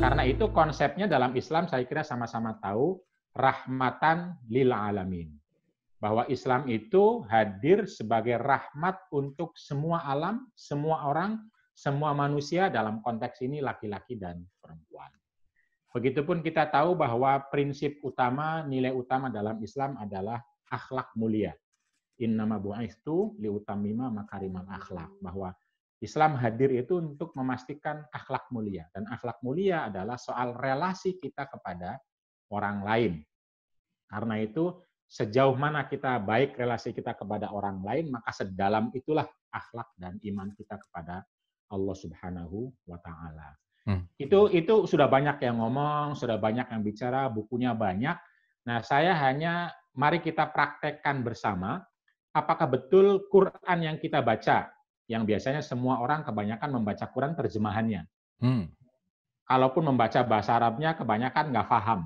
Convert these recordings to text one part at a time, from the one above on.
Karena itu konsepnya dalam Islam saya kira sama-sama tahu, rahmatan lil alamin. Bahwa Islam itu hadir sebagai rahmat untuk semua alam, semua orang, semua manusia, dalam konteks ini laki-laki dan perempuan. Begitupun kita tahu bahwa prinsip utama, nilai utama dalam Islam adalah akhlak mulia. Innama bu'itsu liutammima makarimal akhlak. Bahwa Islam hadir itu untuk memastikan akhlak mulia. Dan akhlak mulia adalah soal relasi kita kepada orang lain. Karena itu, sejauh mana kita baik relasi kita kepada orang lain, maka sedalam itulah akhlak dan iman kita kepada Allah Subhanahu wa Ta'ala. Itu sudah banyak yang ngomong, sudah banyak yang bicara, bukunya banyak. Nah, saya hanya mari kita praktekkan bersama apakah betul Quran yang kita baca, yang biasanya semua orang kebanyakan membaca Quran terjemahannya. Kalaupun membaca bahasa Arabnya kebanyakan nggak paham.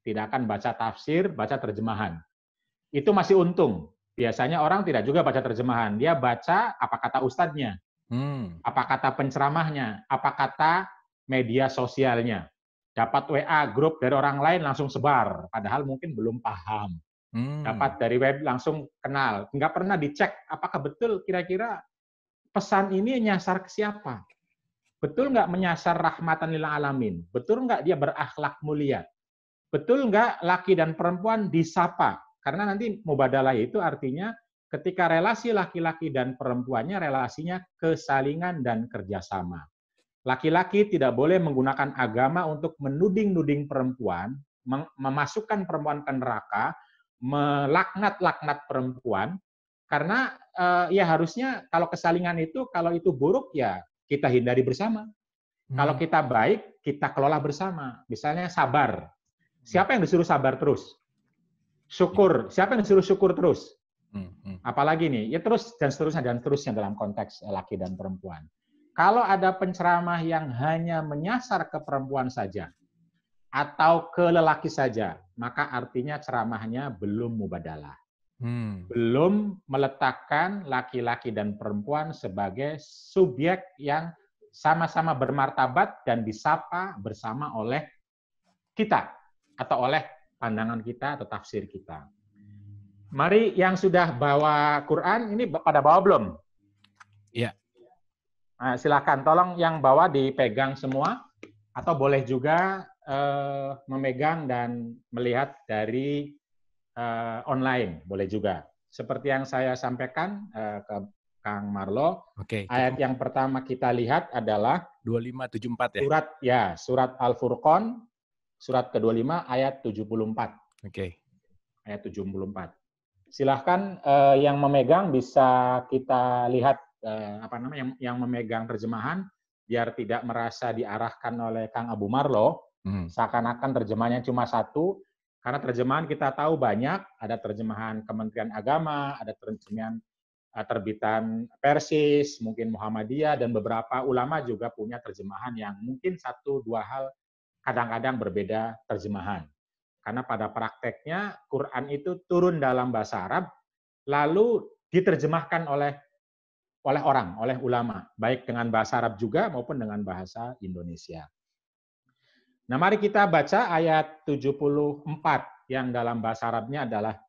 Tidak akan baca tafsir, baca terjemahan. Itu masih untung. Biasanya orang tidak juga baca terjemahan. Dia baca apa kata ustadznya, apa kata penceramahnya, apa kata media sosialnya. Dapat WA grup dari orang lain langsung sebar, padahal mungkin belum paham. Dapat dari web langsung kenal. Nggak pernah dicek apakah betul kira-kira pesan ini nyasar ke siapa. Betul nggak menyasar rahmatan lil alamin? Betul nggak dia berakhlak mulia? Betul nggak laki dan perempuan disapa? Karena nanti mubadalah itu artinya ketika relasi laki-laki dan perempuannya relasinya kesalingan dan kerjasama. Laki-laki tidak boleh menggunakan agama untuk menuding-nuding perempuan, memasukkan perempuan ke neraka, melaknat-laknat perempuan, karena ya harusnya kalau kesalingan itu, kalau itu buruk ya kita hindari bersama. Kalau kita baik, kita kelola bersama. Misalnya sabar. Siapa yang disuruh sabar terus? Syukur. Siapa yang disuruh syukur terus? Apalagi nih, ya terus dan seterusnya dalam konteks laki dan perempuan. Kalau ada penceramah yang hanya menyasar ke perempuan saja atau ke lelaki saja, maka artinya ceramahnya belum mubadalah. Belum meletakkan laki-laki dan perempuan sebagai subjek yang sama-sama bermartabat dan disapa bersama oleh kita atau oleh pandangan kita atau tafsir kita. Mari yang sudah bawa Quran, ini pada bawa belum? Iya. Nah, silakan, tolong yang bawa dipegang semua, atau boleh juga memegang dan melihat dari online, boleh juga. Seperti yang saya sampaikan ke Kang Marlo, ayat yang pertama kita lihat adalah 2574 ya? Surat Al-Furqan, surat ke-25 ayat 74. Ayat 74. Silahkan yang memegang bisa kita lihat yang memegang terjemahan biar tidak merasa diarahkan oleh Kang Abu Marlo, seakan-akan terjemahannya cuma satu, karena terjemahan kita tahu banyak, ada terjemahan Kementerian Agama, ada terjemahan terbitan Persis, mungkin Muhammadiyah, dan beberapa ulama juga punya terjemahan yang mungkin satu dua hal kadang-kadang berbeda terjemahan. Karena pada prakteknya Quran itu turun dalam bahasa Arab, lalu diterjemahkan oleh orang, oleh ulama, baik dengan bahasa Arab juga maupun dengan bahasa Indonesia. Nah, mari kita baca ayat 74 yang dalam bahasa Arabnya adalah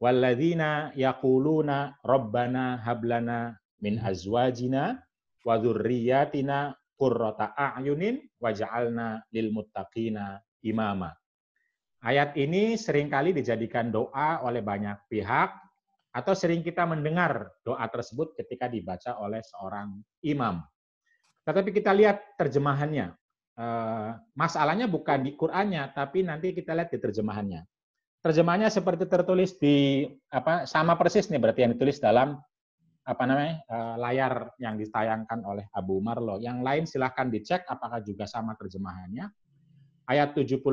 walladzina yaquluna rabbana hablana min azwajina wa dzurriyyatina qurrata a'yunin waj'alna lil muttaqina imama. Ayat ini seringkali dijadikan doa oleh banyak pihak, atau sering kita mendengar doa tersebut ketika dibaca oleh seorang imam. Tetapi kita lihat terjemahannya. Masalahnya bukan di Qur'annya, tapi nanti kita lihat di terjemahannya. Terjemahannya seperti tertulis di sama persis nih berarti yang ditulis dalam layar yang ditayangkan oleh Abu Marlo. Yang lain silahkan dicek apakah juga sama terjemahannya. Ayat 74,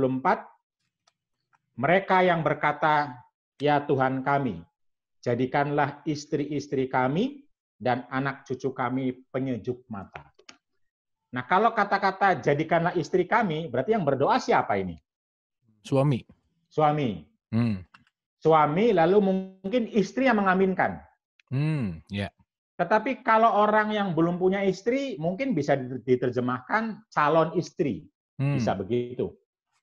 mereka yang berkata, ya Tuhan kami, jadikanlah istri-istri kami dan anak cucu kami penyejuk mata. Nah, kalau kata-kata jadikanlah istri kami, berarti yang berdoa siapa ini? Suami. Suami, lalu mungkin istri yang mengaminkan. Tetapi kalau orang yang belum punya istri, mungkin bisa diterjemahkan calon istri. Bisa begitu.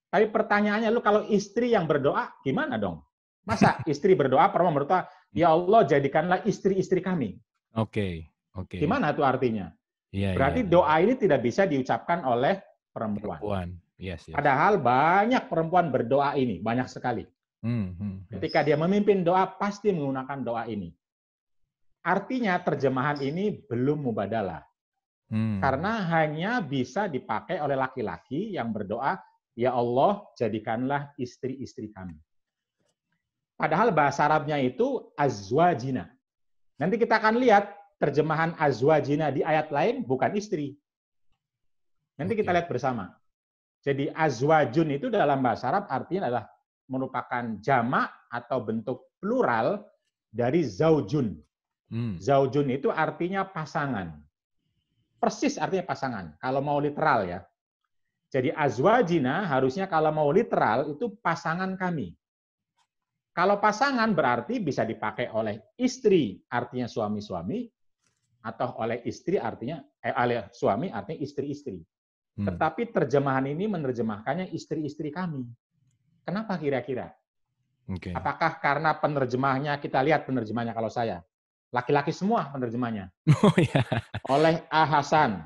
Tapi pertanyaannya, lu kalau istri yang berdoa, gimana dong? Masa istri berdoa, perempuan berdoa, ya Allah jadikanlah istri-istri kami. Oke. Gimana tuh artinya? Iya, Berarti doa ini tidak bisa diucapkan oleh perempuan. Yes. Padahal banyak perempuan berdoa ini, banyak sekali. Ketika dia memimpin doa, pasti menggunakan doa ini. Artinya terjemahan ini belum mubadalah. Karena hanya bisa dipakai oleh laki-laki yang berdoa, ya Allah jadikanlah istri-istri kami. Padahal bahasa Arabnya itu azwajina. Nanti kita akan lihat terjemahan azwajina di ayat lain bukan istri. Nanti kita lihat bersama. Jadi azwajun itu dalam bahasa Arab artinya adalah merupakan jamak atau bentuk plural dari zaujun. Zaujun itu artinya pasangan. Persis artinya pasangan, kalau mau literal ya. Jadi azwajina harusnya kalau mau literal itu pasangan kami. Kalau pasangan berarti bisa dipakai oleh istri, artinya suami-suami, atau oleh istri artinya oleh suami artinya istri-istri. Tetapi terjemahan ini menerjemahkannya istri-istri kami. Kenapa kira-kira? Apakah karena penerjemahnya, kita lihat penerjemahnya kalau saya. Laki-laki semua penerjemahnya. Oh, ya. Oleh A. Hasan.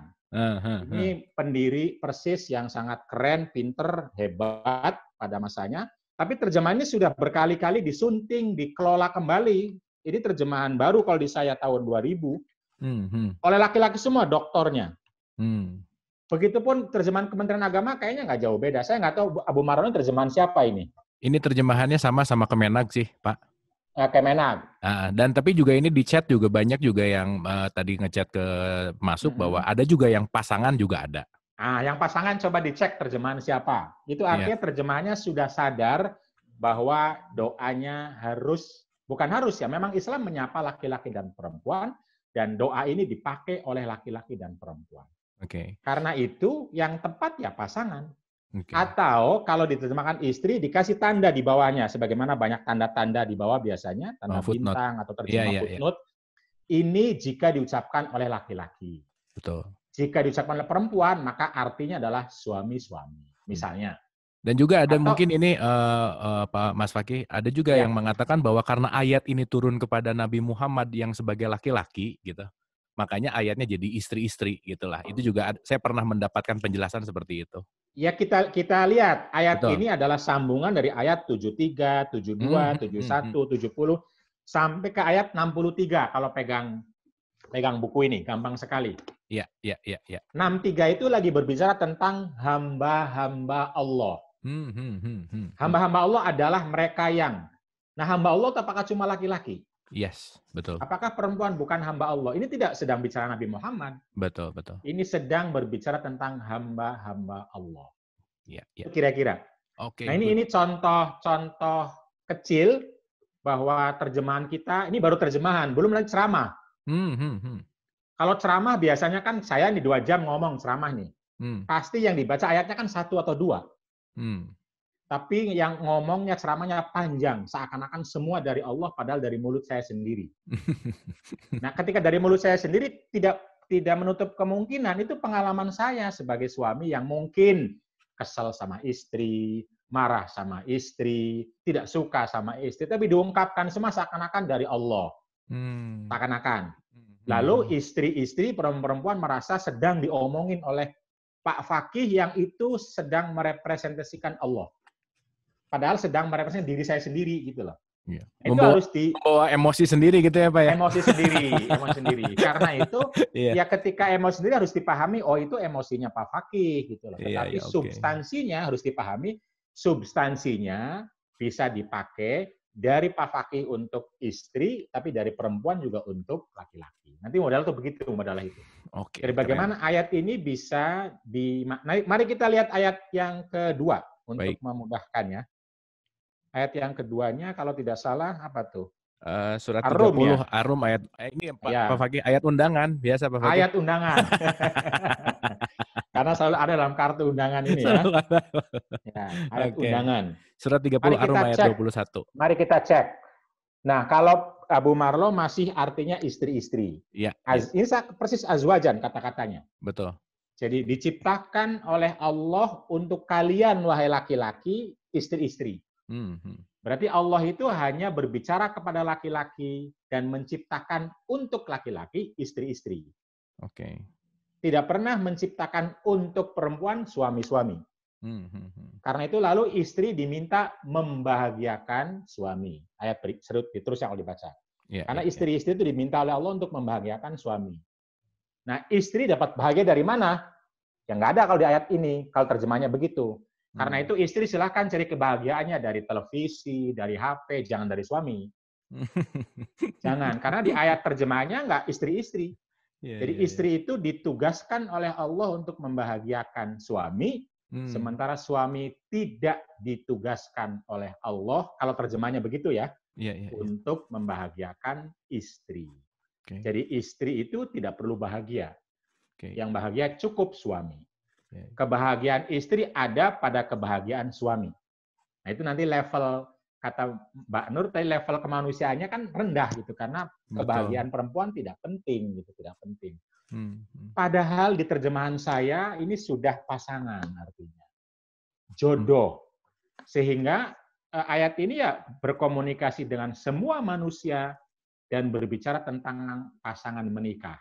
Ini pendiri Persis yang sangat keren, pinter, hebat pada masanya. Tapi terjemahannya sudah berkali-kali disunting, dikelola kembali. Ini terjemahan baru kalau di saya tahun 2000. Oleh laki-laki semua, doktornya. Begitupun terjemahan Kementerian Agama kayaknya nggak jauh beda. Saya nggak tahu Abu Marlon terjemahan siapa ini. Ini terjemahannya sama Kemenag sih, Pak. Kemenag. Dan tapi juga ini di chat juga banyak juga yang tadi ngechat ke masuk bahwa ada juga yang pasangan juga ada. Yang pasangan coba dicek terjemahan siapa. Itu artinya terjemahannya sudah sadar bahwa doanya bukan harus ya, memang Islam menyapa laki-laki dan perempuan, dan doa ini dipakai oleh laki-laki dan perempuan. Karena itu yang tepat ya pasangan. Atau kalau diterjemahkan istri, dikasih tanda di bawahnya, sebagaimana banyak tanda-tanda di bawah biasanya, tanda bintang atau terjemah footnote. Ini jika diucapkan oleh laki-laki. Betul. Jika diucapkan oleh perempuan, maka artinya adalah suami-suami, misalnya. Dan juga ada mungkin ini, Pak Mas Fakih, ada juga yang mengatakan bahwa karena ayat ini turun kepada Nabi Muhammad yang sebagai laki-laki, gitu, makanya ayatnya jadi istri-istri, gitulah. Itu juga saya pernah mendapatkan penjelasan seperti itu. Ya kita lihat ayat ini adalah sambungan dari ayat 73, 72, 71, 70 sampai ke ayat 63 kalau pegang buku ini, gampang sekali. Iya. 63 itu lagi berbicara tentang hamba-hamba Allah. Hamba-hamba Allah adalah mereka yang. Nah, hamba Allah apakah cuma laki-laki? Yes, betul. Apakah perempuan bukan hamba Allah? Ini tidak sedang bicara Nabi Muhammad. Betul. Ini sedang berbicara tentang hamba-hamba Allah. Iya. Kira-kira. Nah, ini contoh kecil bahwa terjemahan kita, ini baru terjemahan, belum lagi ceramah. Kalau ceramah biasanya kan saya nih 2 jam ngomong ceramah nih. Pasti yang dibaca ayatnya kan 1 atau 2. Tapi yang ngomongnya ceramahnya panjang, seakan-akan semua dari Allah, padahal dari mulut saya sendiri. Nah, ketika dari mulut saya sendiri tidak menutup kemungkinan itu pengalaman saya sebagai suami yang mungkin kesel sama istri, marah sama istri, tidak suka sama istri, tapi diungkapkan semua seakan-akan dari Allah. Seakan-akan. Lalu istri-istri, perempuan merasa sedang diomongin oleh Pak Fakih yang itu sedang merepresentasikan Allah. Padahal sedang merepresentasikan diri saya sendiri gitu loh. Iya. Itu harus membawa emosi sendiri gitu ya Pak ya? Emosi sendiri. Karena itu ya ketika emosi sendiri harus dipahami, oh itu emosinya Pak Fakih gitu loh. Tetapi substansinya harus dipahami, substansinya bisa dipakai dari Pak Fakih untuk istri, tapi dari perempuan juga untuk laki-laki. Nanti modal itu begitu, modalnya itu. Jadi bagaimana ayat ini bisa mari kita lihat ayat yang kedua untuk memudahkannya. Ayat yang keduanya kalau tidak salah apa tuh? Surat 30 Ar-Rum ayat ini Pak Fakih, ayat undangan biasa Pak Fakih. Ayat undangan. Karena selalu ada dalam kartu undangan ini ya. Ayat undangan. Surat 30 Ar-Rum ayat 21. Mari kita cek. Nah, kalau Abu Marlo masih artinya istri-istri. Iya. Ini persis azwajan kata-katanya. Betul. Jadi diciptakan oleh Allah untuk kalian, wahai laki-laki, istri-istri. Berarti Allah itu hanya berbicara kepada laki-laki dan menciptakan untuk laki-laki, istri-istri. Oke. Tidak pernah menciptakan untuk perempuan, suami-suami. Karena itu lalu istri diminta membahagiakan suami. Ayat terus yang dibaca. Karena istri-istri itu diminta oleh Allah untuk membahagiakan suami. Nah, istri dapat bahagia dari mana? Yang nggak ada kalau di ayat ini, kalau terjemahnya begitu. Karena itu istri silahkan cari kebahagiaannya dari televisi, dari HP, jangan dari suami. Jangan, karena di ayat terjemahnya nggak istri-istri. Jadi istri itu ditugaskan oleh Allah untuk membahagiakan suami, sementara suami tidak ditugaskan oleh Allah, kalau terjemahnya begitu ya, untuk membahagiakan istri. Jadi istri itu tidak perlu bahagia. Yang bahagia cukup suami. Kebahagiaan istri ada pada kebahagiaan suami. Nah itu nanti level, kata Mbak Nur tadi, level kemanusiaannya kan rendah gitu, karena kebahagiaan perempuan tidak penting gitu, tidak penting. Padahal di terjemahan saya ini sudah pasangan artinya. Jodoh. Sehingga ayat ini ya berkomunikasi dengan semua manusia dan berbicara tentang pasangan menikah.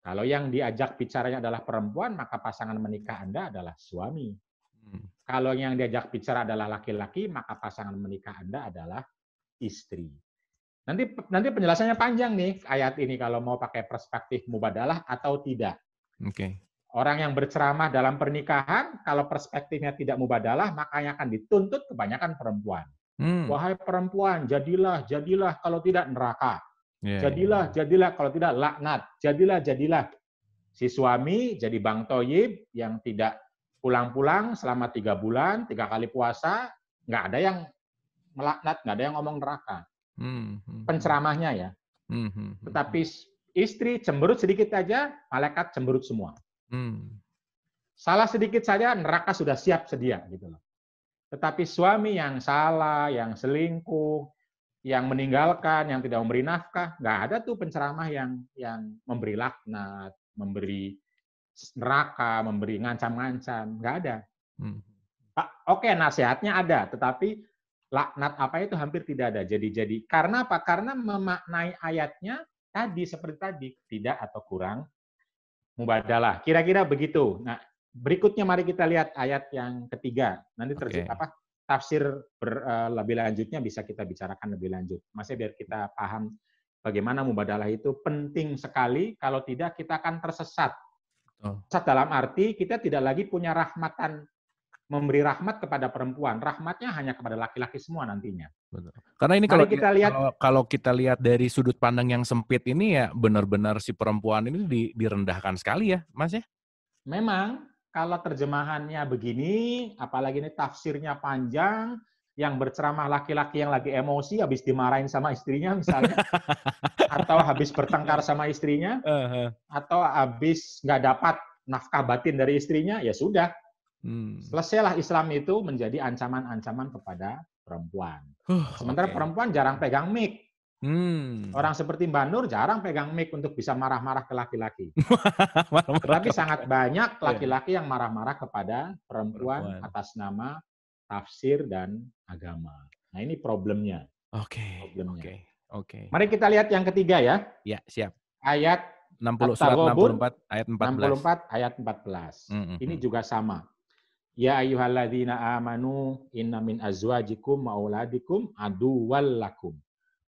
Kalau yang diajak bicaranya adalah perempuan, maka pasangan menikah Anda adalah suami. Kalau yang diajak bicara adalah laki-laki, maka pasangan menikah Anda adalah istri. Nanti penjelasannya panjang nih ayat ini kalau mau pakai perspektif mubadalah atau tidak. Orang yang berceramah dalam pernikahan, kalau perspektifnya tidak mubadalah, makanya akan dituntut kebanyakan perempuan. Wahai perempuan, jadilah, kalau tidak neraka. Jadilah, kalau tidak laknat. Jadilah. Si suami jadi Bang Toyib yang tidak pulang-pulang selama 3 bulan, 3 kali puasa, nggak ada yang melaknat, nggak ada yang ngomong neraka. Penceramahnya ya. Tetapi istri cemberut sedikit aja, malaikat cemberut semua. Salah sedikit saja, neraka sudah siap sedia gitu loh. Tetapi suami yang salah, yang selingkuh, yang meninggalkan, yang tidak memberi nafkah, nggak ada tuh penceramah yang memberi laknat, memberi neraka, memberi ngancam-ngancam, nggak ada. Oke, nasihatnya ada, tetapi laknat apa itu hampir tidak ada. Jadi karena apa? Karena memaknai ayatnya tadi seperti tadi, tidak atau kurang mubadalah. Kira-kira begitu. Nah, berikutnya mari kita lihat ayat yang ketiga. Nanti tafsir lebih lanjutnya bisa kita bicarakan lebih lanjut. Maksudnya biar kita paham bagaimana mubadalah itu penting sekali, kalau tidak kita akan tersesat. Tersesat dalam arti kita tidak lagi punya rahmatan, memberi rahmat kepada perempuan. Rahmatnya hanya kepada laki-laki semua nantinya. Betul. Karena ini kalau kita lihat dari sudut pandang yang sempit ini ya benar-benar si perempuan ini direndahkan sekali ya, Mas ya? Memang kalau terjemahannya begini, apalagi ini tafsirnya panjang, yang berceramah laki-laki yang lagi emosi, habis dimarahin sama istrinya misalnya, atau habis bertengkar sama istrinya, atau habis nggak dapat nafkah batin dari istrinya, ya sudah. Selesailah Islam itu menjadi ancaman-ancaman kepada perempuan. Sementara perempuan jarang pegang mic. Orang seperti Mbak Nur jarang pegang mic untuk bisa marah-marah ke laki-laki. Tetapi sangat banyak laki-laki yang marah-marah kepada perempuan atas nama tafsir dan agama. Nah, ini problemnya. Oke. Mari kita lihat yang ketiga ya. Ya, siap. Ayat 64 ayat 14. Ayat 14. Ini juga sama. Ya ayyuhalladzina amanu inna min azwajikum wa auladikum aduwwal lakum.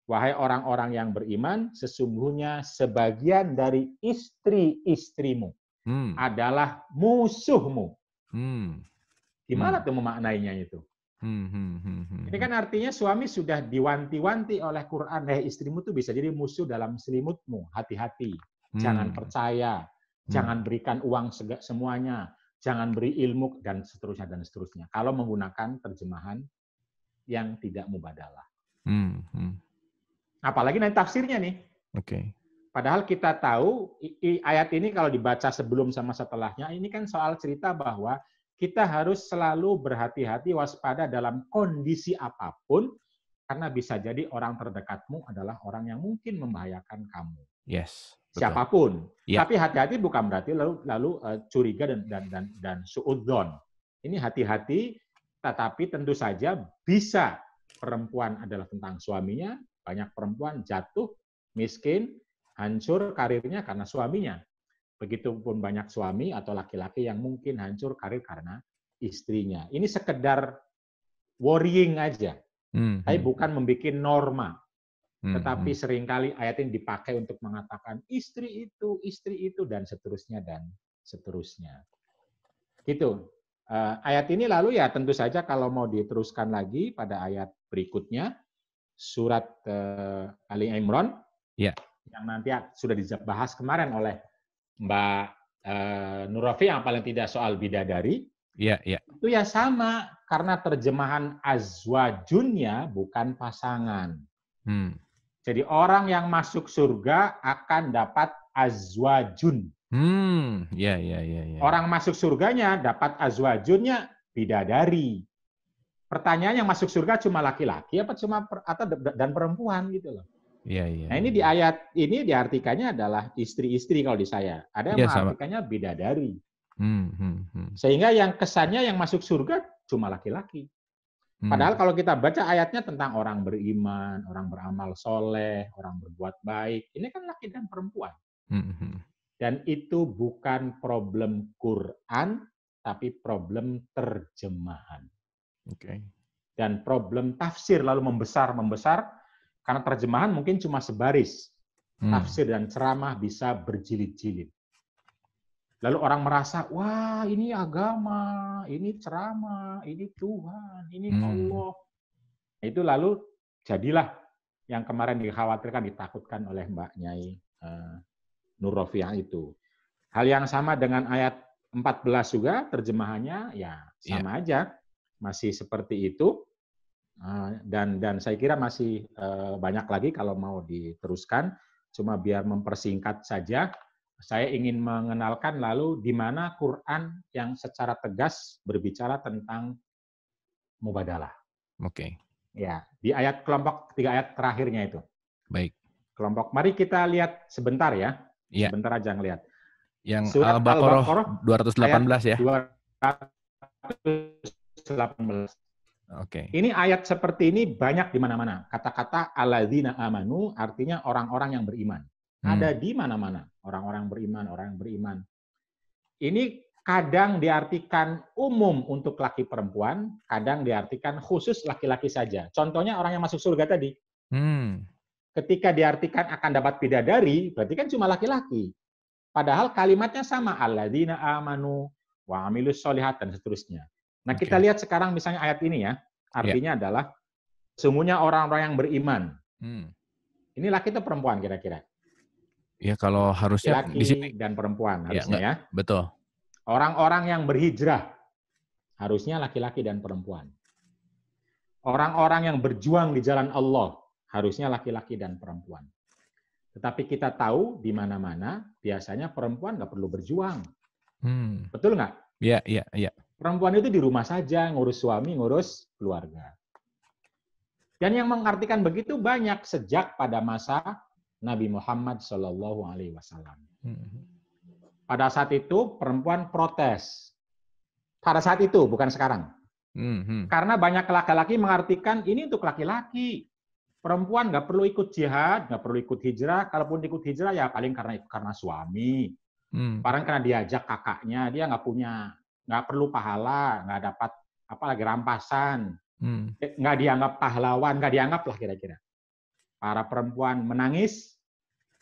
Wahai orang-orang yang beriman, sesungguhnya sebagian dari istri-istrimu adalah musuhmu. Gimana tuh memaknainya itu? Ini kan artinya suami sudah diwanti-wanti oleh Quran, istrimu tuh bisa jadi musuh dalam selimutmu. Hati-hati, jangan percaya, jangan berikan uang semuanya, jangan beri ilmu, dan seterusnya, dan seterusnya. Kalau menggunakan terjemahan yang tidak mubadalah. Apalagi nanti tafsirnya nih. Padahal kita tahu ayat ini kalau dibaca sebelum sama setelahnya, ini kan soal cerita bahwa kita harus selalu berhati-hati, waspada dalam kondisi apapun, karena bisa jadi orang terdekatmu adalah orang yang mungkin membahayakan kamu. Yes. Betul. Siapapun. Ya. Tapi hati-hati bukan berarti lalu curiga dan suudzon. Ini hati-hati, tetapi tentu saja bisa perempuan adalah tentang suaminya, banyak perempuan jatuh, miskin, hancur karirnya karena suaminya. Begitupun banyak suami atau laki-laki yang mungkin hancur karir karena istrinya. Ini sekedar worrying aja, tapi bukan membuat norma. Tetapi seringkali ayat ini dipakai untuk mengatakan istri itu, dan seterusnya, dan seterusnya. Gitu. Ayat ini lalu ya tentu saja kalau mau diteruskan lagi pada ayat berikutnya, surat Ali Imran, ya. yang nanti sudah dibahas kemarin oleh Mbak Nurafi yang paling tidak soal bidadari, ya. Itu ya sama, karena terjemahan azwajunnya bukan pasangan. Jadi orang yang masuk surga akan dapat azwajun. Ya. Orang masuk surganya dapat azwajunnya bidadari. Pertanyaan yang masuk surga cuma laki-laki apa dan perempuan gitu loh. Iya. Nah ini di ayat ini diartikannya adalah istri-istri kalau di saya. Ada yang mengartikannya bidadari. Sehingga yang kesannya yang masuk surga cuma laki-laki. Padahal kalau kita baca ayatnya tentang orang beriman, orang beramal soleh, orang berbuat baik, ini kan laki dan perempuan. Dan itu bukan problem Quran, tapi problem terjemahan. Dan problem tafsir lalu membesar, karena terjemahan mungkin cuma sebaris. Tafsir dan ceramah bisa berjilid-jilid. Lalu orang merasa, wah ini agama, ini ceramah, ini Tuhan, ini Allah. Itu lalu jadilah yang kemarin dikhawatirkan, ditakutkan oleh Mbak Nyai Nur Rofiah itu. Hal yang sama dengan ayat 14 juga, terjemahannya ya sama aja, masih seperti itu. Dan saya kira masih banyak lagi kalau mau diteruskan, cuma biar mempersingkat saja. Saya ingin mengenalkan lalu di mana Quran yang secara tegas berbicara tentang mubadalah. Ya, di ayat kelompok 3 ayat terakhirnya itu. Baik. Kelompok, mari kita lihat sebentar ya. Sebentar aja ngelihat. Yang Surat Al-Baqarah 218 ya. 218. Ini ayat seperti ini banyak di mana-mana. Kata-kata alladzina amanu artinya orang-orang yang beriman. Ada di mana-mana orang-orang beriman. Ini kadang diartikan umum untuk laki perempuan, kadang diartikan khusus laki-laki saja. Contohnya orang yang masuk surga tadi. Ketika diartikan akan dapat bidadari, berarti kan cuma laki-laki. Padahal kalimatnya sama, alladzina amanu wa amilus sholihat dan seterusnya. Nah, kita lihat sekarang misalnya ayat ini ya. Artinya adalah sesungguhnya orang-orang yang beriman. Ini laki atau perempuan kira-kira? Ya kalau harusnya laki di sini dan perempuan harusnya ya. Betul. Orang-orang yang berhijrah harusnya laki-laki dan perempuan. Orang-orang yang berjuang di jalan Allah harusnya laki-laki dan perempuan. Tetapi kita tahu di mana-mana biasanya perempuan nggak perlu berjuang. Betul nggak? Iya. Perempuan itu di rumah saja, ngurus suami, ngurus keluarga. Dan yang mengartikan begitu banyak sejak pada masa Nabi Muhammad SAW. Pada saat itu perempuan protes. Pada saat itu, bukan sekarang. Karena banyak laki-laki mengartikan ini untuk laki-laki. Perempuan nggak perlu ikut jihad, nggak perlu ikut hijrah. Kalaupun ikut hijrah ya paling karena suami. Paling karena diajak kakaknya, dia nggak perlu pahala, nggak dapat apalagi rampasan. Nggak dianggap pahlawan, nggak dianggap lah kira-kira. Para perempuan menangis,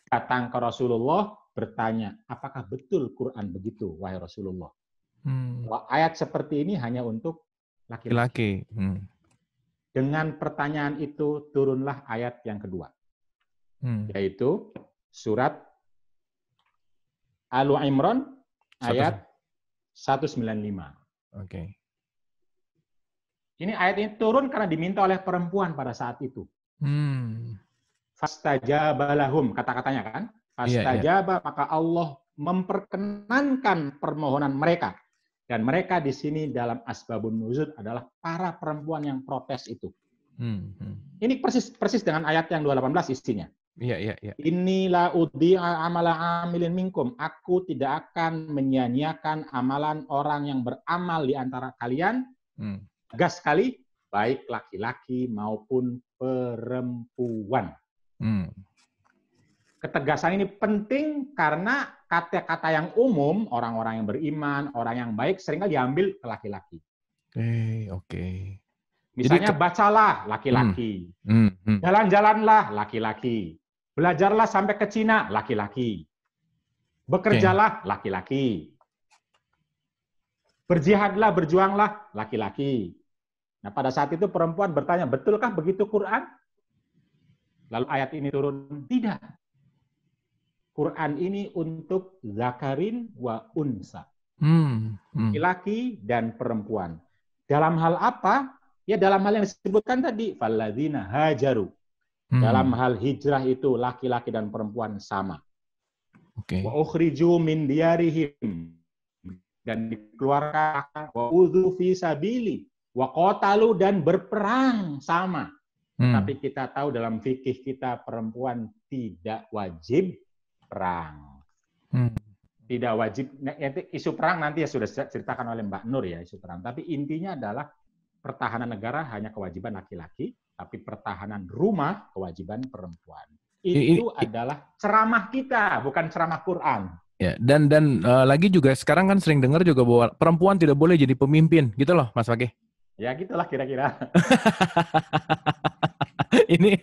datang ke Rasulullah, bertanya, apakah betul Quran begitu, wahai Rasulullah? Ayat seperti ini hanya untuk laki-laki. Dengan pertanyaan itu, turunlah ayat yang kedua. Yaitu surat Al-Imran, ayat 195. Ini ayat ini turun karena diminta oleh perempuan pada saat itu. Fastajaba lahum, kata-katanya kan. Fastajaba, maka Allah memperkenankan permohonan mereka. Dan mereka di sini dalam asbabun nuzul adalah para perempuan yang protes itu. Ini persis dengan ayat yang 218 isinya. Iya. Inilah udhi'a amala amilin minkum. Aku tidak akan menyia-nyiakan amalan orang yang beramal di antara kalian. Tegas sekali, baik laki-laki maupun perempuan. Ketegasan ini penting karena kata-kata yang umum, orang-orang yang beriman, orang yang baik, seringkali diambil ke laki-laki. Oke. Misalnya, bacalah, laki-laki. Jalan-jalanlah, laki-laki. Belajarlah sampai ke Cina, laki-laki. Bekerjalah, laki-laki. Berjihadlah, berjuanglah, laki-laki. Nah, pada saat itu perempuan bertanya, betulkah begitu Quran? Lalu ayat ini turun, tidak. Quran ini untuk zakarin wa unsa. Laki-laki dan perempuan. Dalam hal apa? Ya dalam hal yang disebutkan tadi, falladzina hajaru. Dalam hal hijrah itu laki-laki dan perempuan sama. Wa ukhriju min diyarihim, dan dikeluarkan, wa udzu fi sabili, wa qatalu, dan berperang sama. Tapi kita tahu dalam fikih kita perempuan tidak wajib perang. Tidak wajib, isu perang nanti ya sudah ceritakan oleh Mbak Nur ya, isu perang. Tapi intinya adalah pertahanan negara hanya kewajiban laki-laki, tapi pertahanan rumah kewajiban perempuan. Itu adalah ceramah kita, bukan ceramah Quran. Ya, dan lagi juga sekarang kan sering dengar juga bahwa perempuan tidak boleh jadi pemimpin, gitu loh, Mas Fakih. Ya gitulah kira-kira. Ini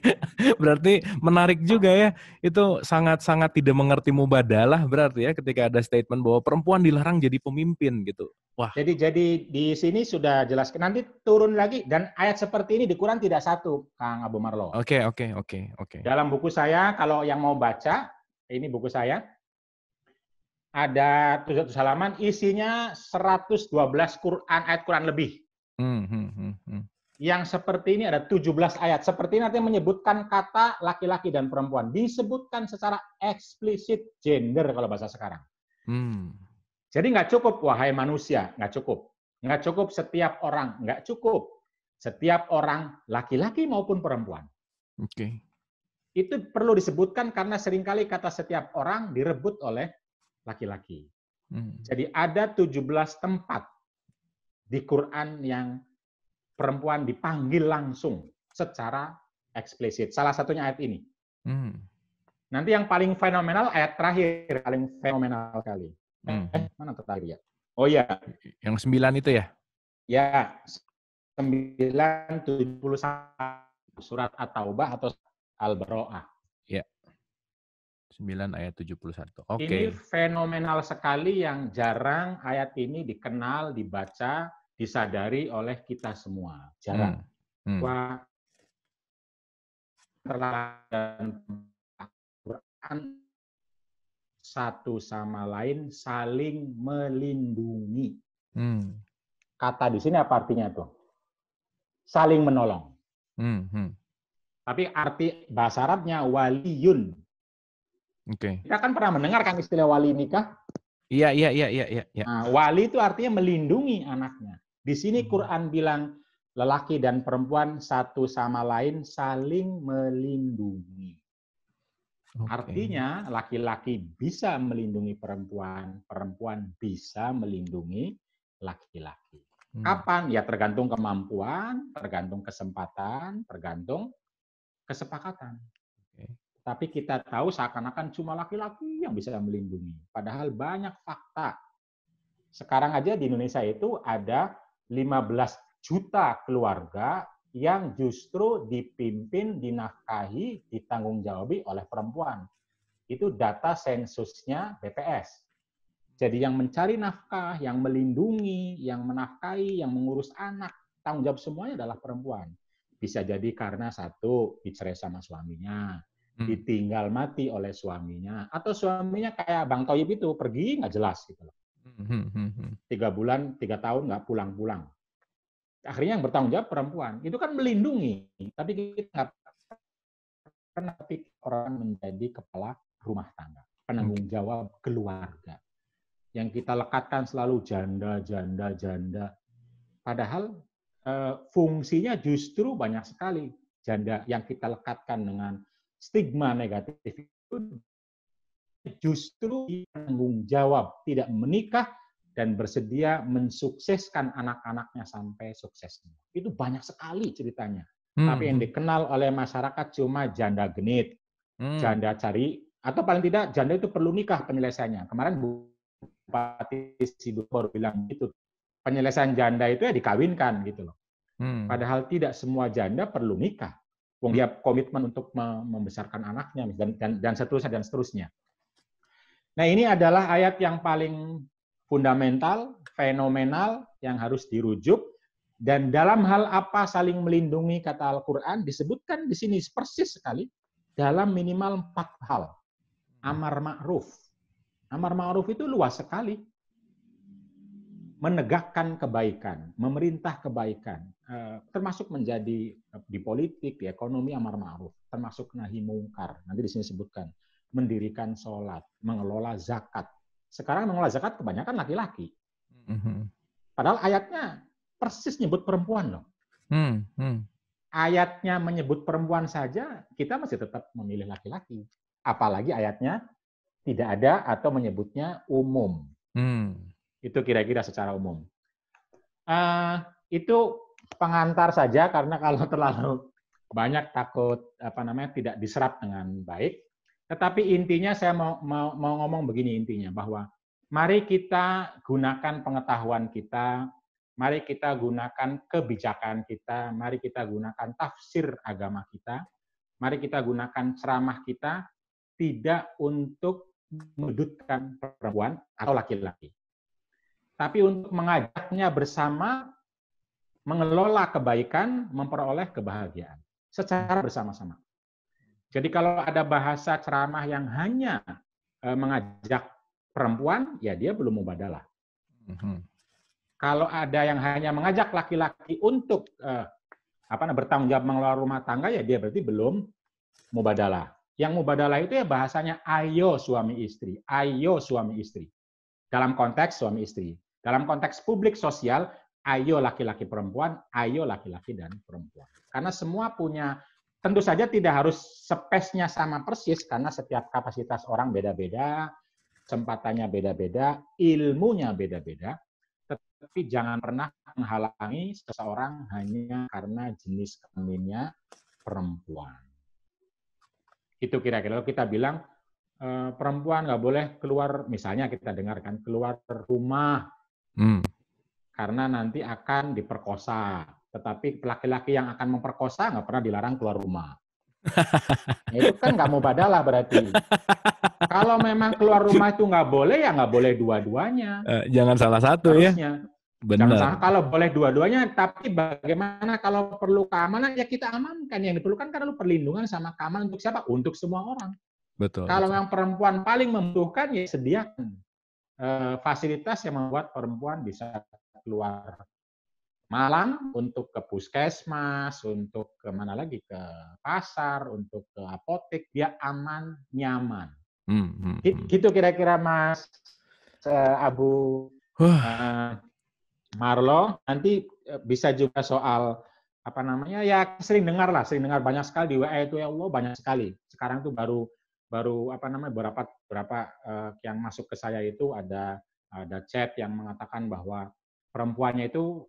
berarti menarik juga ya. Itu sangat-sangat tidak mengerti mubadalah berarti ya ketika ada statement bahwa perempuan dilarang jadi pemimpin gitu. Wah. Jadi di sini sudah jelas. Nanti turun lagi dan ayat seperti ini di Quran tidak satu, Kang Abu Marlo. Oke. Dalam buku saya, kalau yang mau baca, ini buku saya. Ada 700 halaman, isinya 112 ayat Quran lebih. Yang seperti ini ada 17 ayat. Seperti ini artinya menyebutkan kata laki-laki dan perempuan. Disebutkan secara eksplisit gender kalau bahasa sekarang. Jadi nggak cukup, wahai manusia, nggak cukup. Nggak cukup setiap orang, nggak cukup. Setiap orang, laki-laki maupun perempuan. Itu perlu disebutkan karena seringkali kata setiap orang direbut oleh laki-laki. Jadi ada 17 tempat di Quran yang perempuan dipanggil langsung secara eksplisit. Salah satunya ayat ini. Nanti yang paling fenomenal ayat terakhir, paling fenomenal kali. Mana terakhir ya? Oh ya. Yang 9 itu ya? Ya, 971 surat At-Taubah atau Al-Baro'ah. Ya. 9 ayat 71. Ini fenomenal sekali yang jarang ayat ini dikenal, dibaca, disadari oleh kita semua. Jarang. Wah, dan Quran satu sama lain saling melindungi. Kata di sini apa artinya tuh? Saling menolong. Tapi arti bahasa Arabnya waliyun. Kita kan pernah mendengar kan istilah wali nikah? Iya. Nah, wali itu artinya melindungi anaknya. Di sini Quran bilang lelaki dan perempuan satu sama lain saling melindungi. Artinya laki-laki bisa melindungi perempuan, perempuan bisa melindungi laki-laki. Kapan? Ya tergantung kemampuan, tergantung kesempatan, tergantung kesepakatan. Tapi kita tahu seakan-akan cuma laki-laki yang bisa melindungi. Padahal banyak fakta. Sekarang aja di Indonesia itu ada 15 juta keluarga yang justru dipimpin, dinafkahi, ditanggung-jawabi oleh perempuan. Itu data sensusnya BPS. Jadi yang mencari nafkah, yang melindungi, yang menafkahi, yang mengurus anak, tanggung jawab semuanya adalah perempuan. Bisa jadi karena satu, dicerai sama suaminya, ditinggal mati oleh suaminya, atau suaminya kayak Bang Toyib itu, pergi nggak jelas gitu loh. 3 bulan, 3 tahun nggak pulang-pulang. Akhirnya yang bertanggung jawab perempuan. Itu kan melindungi, tapi kita nggak pernah orang menjadi kepala rumah tangga, penanggung jawab keluarga. Yang kita lekatkan selalu janda. Padahal fungsinya justru banyak sekali janda yang kita lekatkan dengan stigma negatif itu justru tanggung jawab tidak menikah dan bersedia mensukseskan anak-anaknya sampai sukses. Itu banyak sekali ceritanya. Tapi yang dikenal oleh masyarakat cuma janda genit, janda cari, atau paling tidak janda itu perlu nikah penyelesaiannya. Kemarin Bupati Sidoarjo baru bilang gitu, penyelesaian janda itu ya dikawinkan gitu loh. Padahal tidak semua janda perlu nikah. Wong dia komitmen untuk membesarkan anaknya dan seterusnya. Nah, ini adalah ayat yang paling fundamental, fenomenal yang harus dirujuk. Dan dalam hal apa saling melindungi kata Al-Quran disebutkan di sini persis sekali dalam minimal 4 hal. Amar ma'ruf. Amar ma'ruf itu luas sekali. Menegakkan kebaikan, memerintah kebaikan, termasuk menjadi di politik, di ekonomi amar ma'ruf, termasuk nahi mungkar. Nanti di sini disebutkan mendirikan sholat, mengelola zakat. Sekarang mengelola zakat kebanyakan laki-laki. Padahal ayatnya persis nyebut perempuan loh. Ayatnya menyebut perempuan saja, kita masih tetap memilih laki-laki. Apalagi ayatnya tidak ada atau menyebutnya umum. Itu kira-kira secara umum. Itu pengantar saja karena kalau terlalu banyak takut tidak diserap dengan baik. Tetapi intinya saya mau ngomong begini intinya, bahwa mari kita gunakan pengetahuan kita, mari kita gunakan kebijakan kita, mari kita gunakan tafsir agama kita, mari kita gunakan ceramah kita, tidak untuk menyudutkan perempuan atau laki-laki, tapi untuk mengajaknya bersama mengelola kebaikan, memperoleh kebahagiaan secara bersama-sama. Jadi kalau ada bahasa ceramah yang hanya mengajak perempuan, ya dia belum mubadalah. Kalau ada yang hanya mengajak laki-laki untuk bertanggung jawab mengelola rumah tangga, ya dia berarti belum mubadalah. Yang mubadalah itu ya bahasanya ayo suami istri, ayo suami istri. Dalam konteks suami istri. Dalam konteks publik sosial, ayo laki-laki perempuan, ayo laki-laki dan perempuan. Karena semua punya, tentu saja tidak harus spesnya sama persis, karena setiap kapasitas orang beda-beda, kesempatannya beda-beda, ilmunya beda-beda, tetapi jangan pernah menghalangi seseorang hanya karena jenis kelaminnya perempuan. Itu kira-kira kita bilang, perempuan nggak boleh keluar, misalnya kita dengarkan, keluar rumah, karena nanti akan diperkosa. Tetapi laki-laki yang akan memperkosa nggak pernah dilarang keluar rumah. Nah, itu kan nggak mubadalah berarti. Kalau memang keluar rumah itu nggak boleh, ya nggak boleh dua-duanya. Jangan salah satu harusnya. Ya. Benar. Jangan salah, kalau boleh dua-duanya, tapi bagaimana kalau perlu keamanan, ya kita amankan. Yang diperlukan kan lalu perlindungan sama keamanan untuk siapa? Untuk semua orang. Betul. Kalau yang perempuan paling membutuhkan, ya sediakan fasilitas yang membuat perempuan bisa keluar malam untuk ke puskesmas, untuk ke mana lagi, ke pasar, untuk ke apotek, dia aman, nyaman. Gitu kira-kira Mas Abu Marlo. Nanti bisa juga soal ya sering dengar banyak sekali di WA itu, ya Allah banyak sekali. Sekarang tuh baru berapa yang masuk ke saya itu ada chat yang mengatakan bahwa perempuannya itu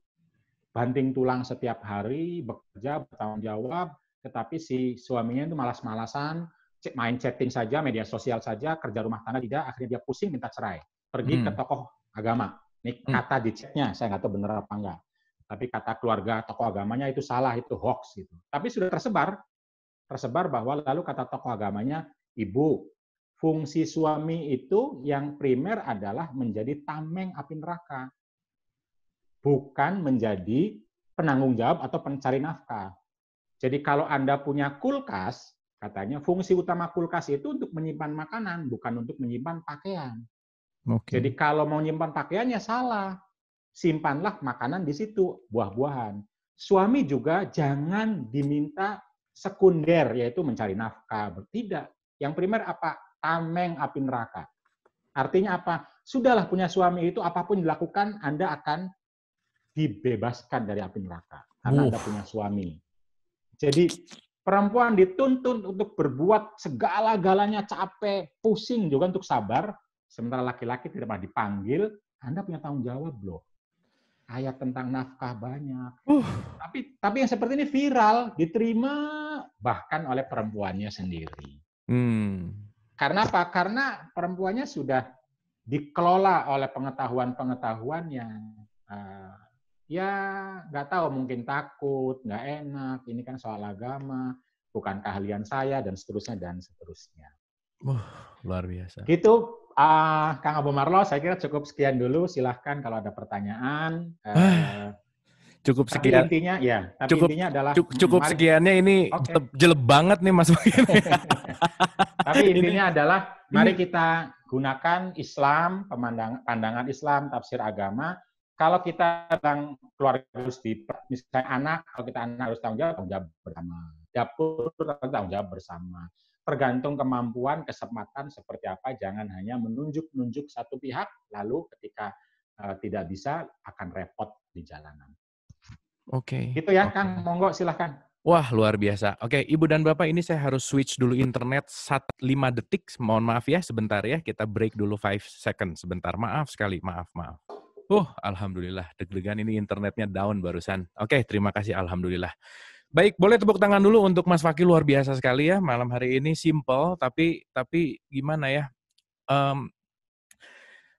banting tulang setiap hari, bekerja, bertanggung jawab, tetapi si suaminya itu malas-malasan, main chatting saja, media sosial saja, kerja rumah tangga tidak, akhirnya dia pusing minta cerai. Pergi ke tokoh agama. Ini kata di chatnya, saya nggak tahu benar apa enggak. Tapi kata keluarga tokoh agamanya itu salah, itu hoax gitu. Tapi sudah tersebar bahwa lalu kata tokoh agamanya, ibu, fungsi suami itu yang primer adalah menjadi tameng api neraka, bukan menjadi penanggung jawab atau pencari nafkah. Jadi kalau Anda punya kulkas, katanya fungsi utama kulkas itu untuk menyimpan makanan, bukan untuk menyimpan pakaian. Jadi kalau mau nyimpan pakaiannya salah, simpanlah makanan di situ, buah-buahan. Suami juga jangan diminta sekunder, yaitu mencari nafkah. Tidak. Yang primer apa? Tameng api neraka. Artinya apa? Sudahlah punya suami itu, apapun dilakukan, Anda akan dibebaskan dari api neraka. Karena Anda punya suami. Jadi Perempuan dituntut untuk berbuat segala-galanya, capek, pusing juga untuk sabar. Sementara laki-laki tidak pernah dipanggil, Anda punya tanggung jawab loh. Ayat tentang nafkah banyak. Tapi yang seperti ini viral, diterima bahkan oleh perempuannya sendiri. Karena apa? Karena perempuannya sudah dikelola oleh pengetahuan-pengetahuan yang ya nggak tahu, mungkin takut, nggak enak, ini kan soal agama, bukan keahlian saya, dan seterusnya, dan seterusnya. Luar biasa. Gitu, Kang Abu Marlo, saya kira cukup sekian dulu, silahkan kalau ada pertanyaan. Cukup Tapi sekian. intinya ya, intinya adalah cukup sekiannya ini jelek banget nih Mas. Tapi intinya adalah mari kita gunakan Islam, pandangan Islam, tafsir agama. Kalau kita tentang keluarga harus misalnya anak, kalau kita anak harus tanggung jawab bersama. Dapur tanggung jawab bersama. Tergantung kemampuan, kesempatan seperti apa, jangan hanya menunjuk-nunjuk satu pihak, lalu ketika tidak bisa akan repot di jalanan. Oke. Gitu ya, Kang, monggo silahkan. Wah, luar biasa. Oke, Ibu dan Bapak, ini saya harus switch dulu internet 5 detik. Mohon maaf ya, sebentar ya. Kita break dulu 5 second. Sebentar, maaf sekali. Maaf. Alhamdulillah. Deg-degan ini internetnya down barusan. Oke, terima kasih. Alhamdulillah. Baik, boleh tepuk tangan dulu untuk Mas Fakih, luar biasa sekali ya. Malam hari ini simple, tapi gimana ya.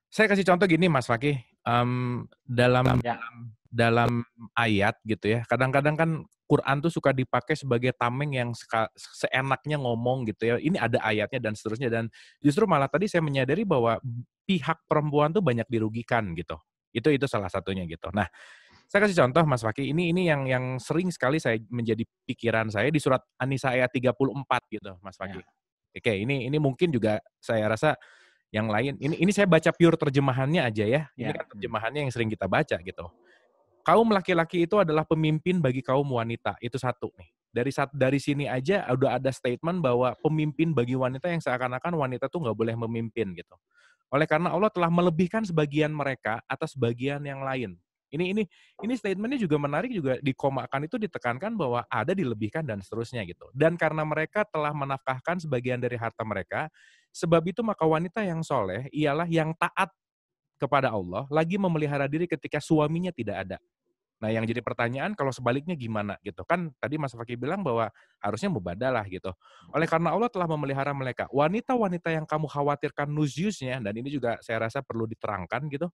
Saya kasih contoh gini, Mas Fakih. Dalam ayat gitu ya, kadang-kadang kan Quran tuh suka dipakai sebagai tameng yang seenaknya ngomong gitu ya. Ini ada ayatnya dan seterusnya, dan justru malah tadi saya menyadari bahwa pihak perempuan tuh banyak dirugikan gitu. Itu salah satunya gitu. Nah, saya kasih contoh Mas Fakih, ini yang sering sekali saya menjadi pikiran saya di surat An-Nisa ayat 34 gitu, Mas Fakih. Oke, ini mungkin juga saya rasa yang lain, ini saya baca pure terjemahannya aja ya. Ini kan terjemahannya yang sering kita baca gitu. Kaum laki-laki itu adalah pemimpin bagi kaum wanita. Itu satu nih. Dari sini aja udah ada statement bahwa pemimpin bagi wanita yang seakan-akan wanita tuh nggak boleh memimpin gitu. Oleh karena Allah telah melebihkan sebagian mereka atas bagian yang lain. Ini statementnya juga menarik, juga dikomakan itu ditekankan bahwa ada dilebihkan dan seterusnya gitu. Dan karena mereka telah menafkahkan sebagian dari harta mereka, sebab itu maka wanita yang soleh ialah yang taat kepada Allah, lagi memelihara diri ketika suaminya tidak ada. Nah, yang jadi pertanyaan kalau sebaliknya gimana gitu. Kan tadi Mas Fakih bilang bahwa harusnya mubadalah gitu. Oleh karena Allah telah memelihara mereka. Wanita-wanita yang kamu khawatirkan nusyusnya, dan ini juga saya rasa perlu diterangkan gitu,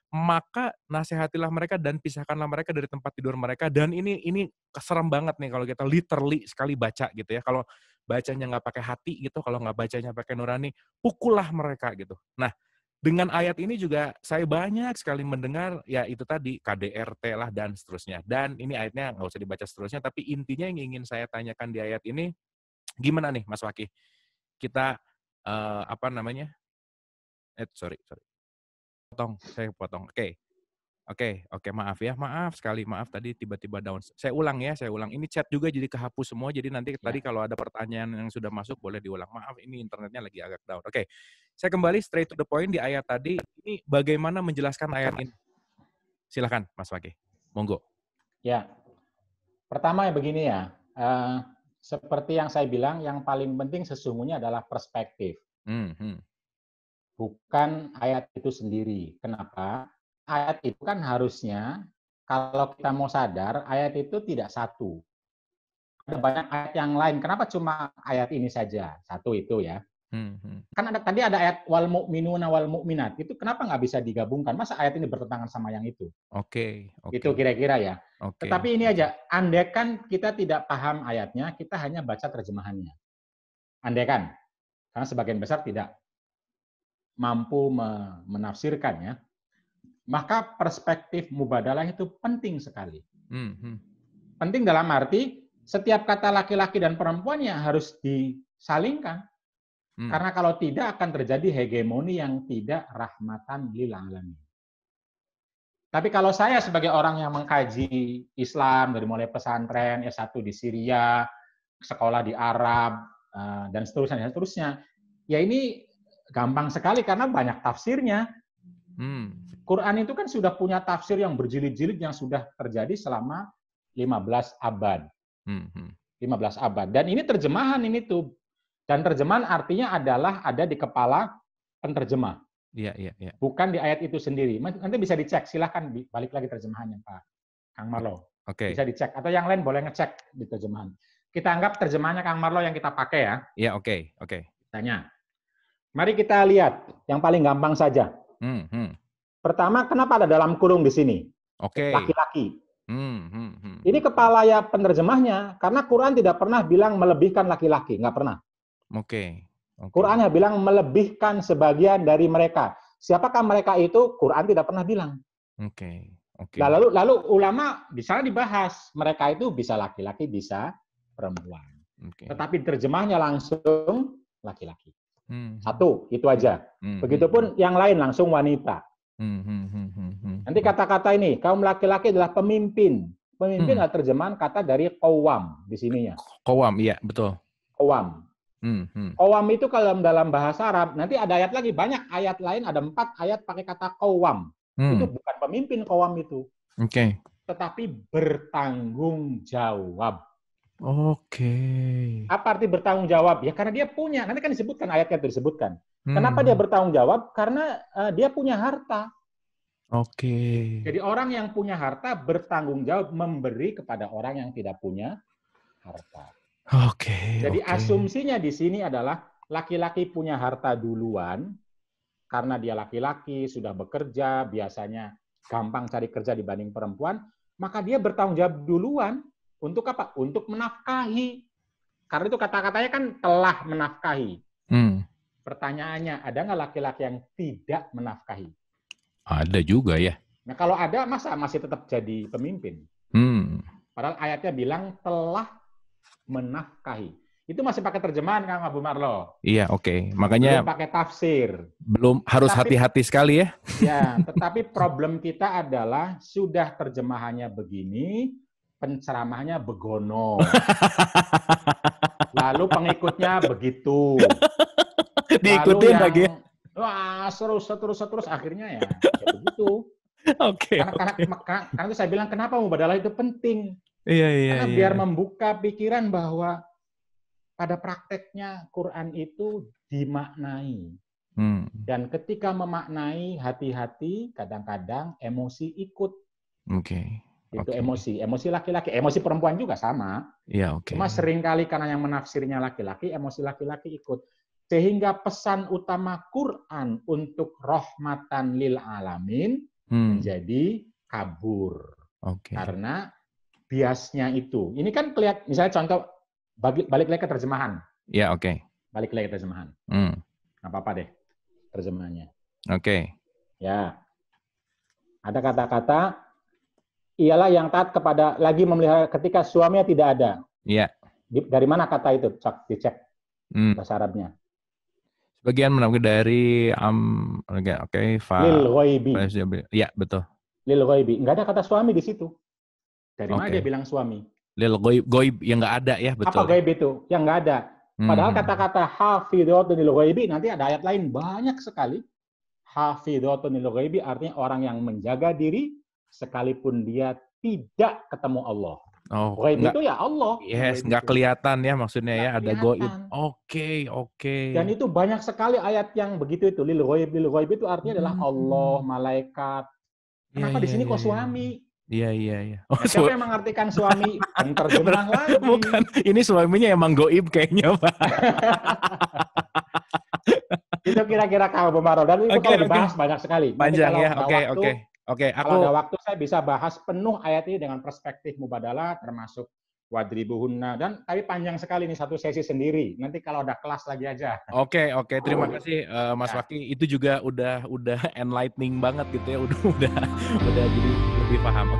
maka nasihatilah mereka dan pisahkanlah mereka dari tempat tidur mereka. Dan ini serem banget nih kalau kita literally sekali baca gitu ya. Kalau bacanya nggak pakai hati gitu, kalau nggak bacanya pakai nurani, pukullah mereka gitu. Nah, dengan ayat ini juga saya banyak sekali mendengar ya itu tadi KDRT lah dan seterusnya. Dan ini ayatnya nggak usah dibaca seterusnya, tapi intinya yang ingin saya tanyakan di ayat ini, gimana nih Mas Fakih? Kita sorry. Saya potong. Oke, maaf ya. Maaf sekali, maaf tadi tiba-tiba down. Saya ulang. Ini chat juga jadi kehapus semua, jadi nanti tadi kalau ada pertanyaan yang sudah masuk boleh diulang. Maaf, ini internetnya lagi agak down. Oke, saya kembali straight to the point di ayat tadi. Ini bagaimana menjelaskan ayat ini? Silakan, Mas Fakih. Monggo. Ya, pertama ya begini ya. Seperti yang saya bilang, yang paling penting sesungguhnya adalah perspektif. Bukan ayat itu sendiri. Kenapa? Ayat itu kan harusnya, kalau kita mau sadar, ayat itu tidak satu. Ada banyak ayat yang lain. Kenapa cuma ayat ini saja? Satu itu ya. Kan tadi ada ayat wal mu'minuna wal mu'minat. Itu kenapa nggak bisa digabungkan? Masa ayat ini bertentangan sama yang itu? Oke. Itu kira-kira ya. Okay. Tetapi ini aja, andaikan kita tidak paham ayatnya, kita hanya baca terjemahannya. Andaikan, karena sebagian besar tidak mampu menafsirkannya, maka perspektif mubadalah itu penting sekali. Penting dalam arti setiap kata laki-laki dan perempuan yang harus disalingkan. Karena kalau tidak akan terjadi hegemoni yang tidak rahmatan lil alamin. Tapi kalau saya sebagai orang yang mengkaji Islam dari mulai pesantren, S1 di Syria, sekolah di Arab, dan seterusnya, ya ini gampang sekali karena banyak tafsirnya. Quran itu kan sudah punya tafsir yang berjilid-jilid yang sudah terjadi selama 15 abad. 15 abad. Dan ini terjemahan ini tuh. Dan terjemahan artinya adalah ada di kepala penterjemah. Iya, iya, iya. Bukan di ayat itu sendiri. Nanti bisa dicek, silahkan balik lagi terjemahannya Pak Kang Marlo. Oke. Bisa dicek. Atau yang lain boleh ngecek di terjemahan. Kita anggap terjemahannya Kang Marlo yang kita pakai ya. Iya, oke, oke. Tanya. Mari kita lihat yang paling gampang saja. Pertama, kenapa ada dalam kurung di sini? Oke. Laki-laki. Ini kepala ya penerjemahnya, karena Quran tidak pernah bilang melebihkan laki-laki, nggak pernah. Oke. Qurannya bilang melebihkan sebagian dari mereka. Siapakah mereka itu? Quran tidak pernah bilang. Oke. Lalu ulama bisa dibahas, mereka itu bisa laki-laki, bisa perempuan. Tetapi terjemahnya langsung laki-laki. Satu, itu aja. Begitupun yang lain langsung wanita. Nanti kata-kata ini, kaum laki-laki adalah pemimpin. Pemimpin adalah terjemahan kata dari qawwam di sininya. Qawwam, iya, betul. Qawwam. Qawwam itu kalau dalam bahasa Arab, nanti ada ayat lagi, banyak ayat lain, ada 4 ayat pakai kata qawwam. Itu bukan pemimpin qawwam itu. Oke. Tetapi bertanggung jawab. Oke. Apa arti bertanggung jawab? Ya karena dia punya. Nanti kan disebutkan ayatnya itu disebutkan. Kenapa dia bertanggung jawab? Karena dia punya harta. Oke. Jadi orang yang punya harta bertanggung jawab memberi kepada orang yang tidak punya harta. Oke. Jadi asumsinya di sini adalah laki-laki punya harta duluan karena dia laki-laki sudah bekerja, biasanya gampang cari kerja dibanding perempuan, maka dia bertanggung jawab duluan. Untuk apa? Untuk menafkahi. Karena itu kata-katanya kan telah menafkahi. Pertanyaannya, ada nggak laki-laki yang tidak menafkahi? Ada juga ya. Nah kalau ada, masa masih tetap jadi pemimpin? Padahal ayatnya bilang telah menafkahi. Itu masih pakai terjemahan Kang Abu Marlo. Iya, oke. Makanya belum pakai tafsir. Belum harus hati-hati sekali ya. Ya, tetapi problem kita adalah sudah terjemahannya begini, penceramahnya begono. Lalu pengikutnya begitu. Diikutin lagi. Wah, terus akhirnya ya begitu. Oke. Karena itu saya bilang kenapa mubadalah itu penting. Iya. Karena biar membuka pikiran bahwa pada prakteknya Quran itu dimaknai. Dan ketika memaknai, hati-hati, kadang-kadang emosi ikut. Oke. Itu emosi laki-laki, emosi perempuan juga sama. Iya, oke. Cuma seringkali karena yang menafsirnya laki-laki, emosi laki-laki ikut. Sehingga pesan utama Quran untuk rahmatan lil alamin menjadi kabur. Karena biasnya itu. Ini kan kelihatan, misalnya contoh, balik lagi ke terjemahan. Iya, oke. Balik lagi ke terjemahan. Nggak apa-apa deh terjemahannya. Oke. Ya. Ada kata-kata, ialah yang taat kepada, lagi memelihara ketika suaminya tidak ada. Iya. Dari mana kata itu? Cek, dicek bahasa Arabnya. Sebagian menambil dari lil ghaibi. Iya, betul. Lil ghaibi. Nggak ada kata suami di situ. Dari mana dia bilang suami? Lil ghaib yang nggak ada ya, betul. Apa ghaib itu? Yang nggak ada. Padahal kata-kata hafidhatun lil ghaibi nanti ada ayat lain banyak sekali. Hafidhatun lil ghaibi artinya orang yang menjaga diri sekalipun dia tidak ketemu Allah. Ghaib itu ya Allah. Yes, nggak kelihatan ya maksudnya ya, ada ghaib. Oke. Dan itu banyak sekali ayat yang begitu itu. Lil ghaib itu artinya adalah Allah, malaikat. Kenapa di sini kok suami? Iya. Siapa yang mengartikan suami? Terjemah lagi. Bukan, ini suaminya emang goib kayaknya, Pak. Itu kira-kira kalau Bumaro. Dan itu kalau dibahas banyak sekali. Panjang ya, oke. Kalau ada waktu saya bisa bahas penuh ayat ini dengan perspektif mubadalah, termasuk wadribuhunna. Dan tapi panjang sekali nih satu sesi sendiri. Nanti kalau ada kelas lagi aja. Oke. Terima kasih Mas Fakih. Itu juga udah enlightening banget gitu ya. Udah jadi lebih paham.